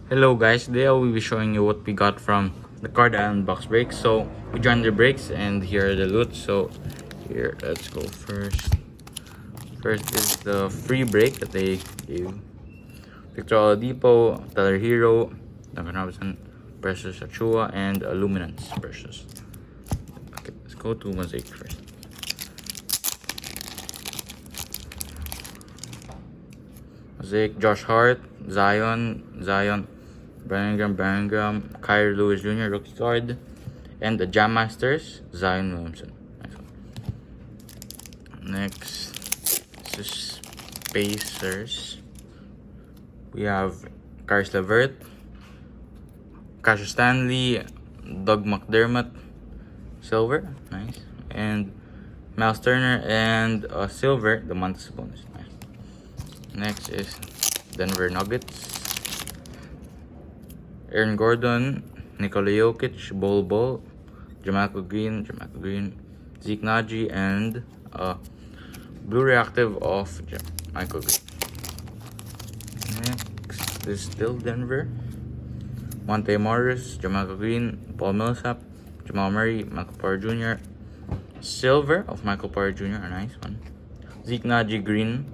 Hello guys, today I will be showing you what we got from the Card Island box breaks. So we joined the breaks and here are the loot. So here, let's go first. First is the free break that they gave. Victor Oladipo, Tyler Hero, Duncan Robinson, Precious Achua, and Luminance Precious. Okay, let's go to Mosaic first. Mosaic, Josh Hart, Zion, Branningham, Kyrie Lewis Jr. rookie card, and the Jam Masters, Zion Williamson. Next, this is Pacers. We have Caris LeVert, Cassius Stanley, Doug McDermott, silver, nice, and Miles Turner, and silver, the Domantas Sabonis. Nice. Next is Denver Nuggets. Aaron Gordon, Nikola Jokic, Bol, Jamal Green, Zeke Naji, and blue reactive of Michael Green. Next is still Denver. Monte Morris, Jamal Green, Paul Millsap, Jamal Murray, Michael Porter Jr. Silver of Michael Porter Jr. A nice one. Zeke Naji green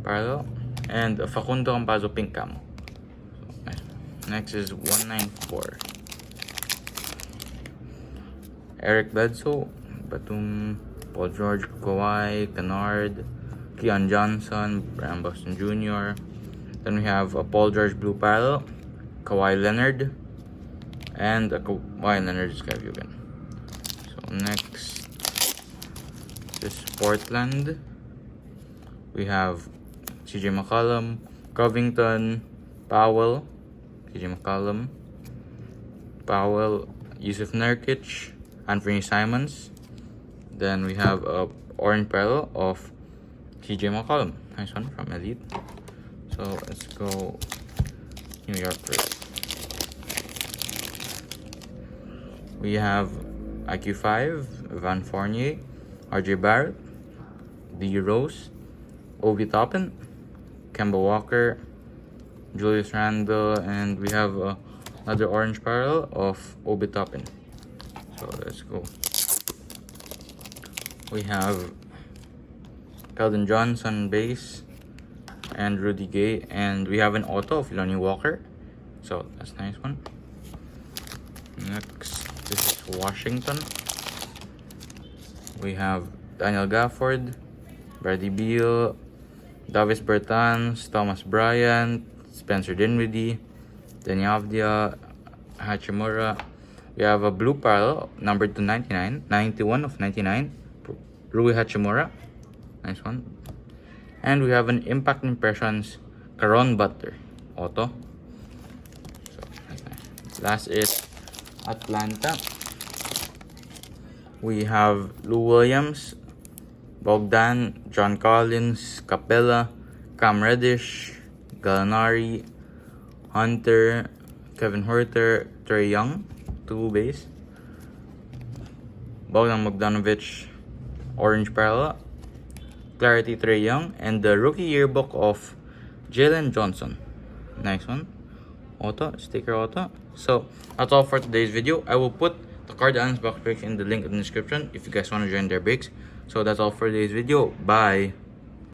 parallel, and Facundo Campazzo pink camo. Next is 194. Eric Bledsoe, Batum, Paul George, Kawhi, Kennard, Keon Johnson, Brian Boston Jr. Then we have a Paul George blue parallel, Kawhi Leonard, and a Kawhi Leonard Skyview again. So next is Portland. We have CJ McCollum, Covington, Powell, CJ McCollum, Powell, Yusuf Nurkic, Anthony Simons. Then we have a orange parallel of CJ McCollum. Nice one from Elite. So let's go New York first. We have IQ5, Van Fournier, RJ Barrett, D Rose, Obi Toppin, Kemba Walker, Julius Randle, and we have another orange parallel of Obi Toppin. So let's go. We have Keldon Johnson base and Rudy Gay, and we have an auto of Lonnie Walker. So that's a nice one. Next, this is Washington. We have Daniel Gafford, Brady Beal, Davis Bertans, Thomas Bryant, Spencer Dinwiddie, Deni Avdia, Hachimura. We have a blue parallel, numbered to 99, 91 of 99, Rui Hachimura. Nice one. And we have an Impact Impressions, Caron Butler, auto. So, that's nice. Last is Atlanta. We have Lou Williams, Bogdan, John Collins, Capella, Cam Reddish, Gallinari, Hunter, Kevin Huerter, Trae Young, 2 base, Bogdan Bogdanovic, orange parallel, Clarity Trae Young, and the rookie yearbook of Jalen Johnson. Nice one. Auto, sticker auto. So that's all for today's video. I will put the Card Island box breaks in the link in the description if you guys want to join their breaks. So that's all for today's video. Bye.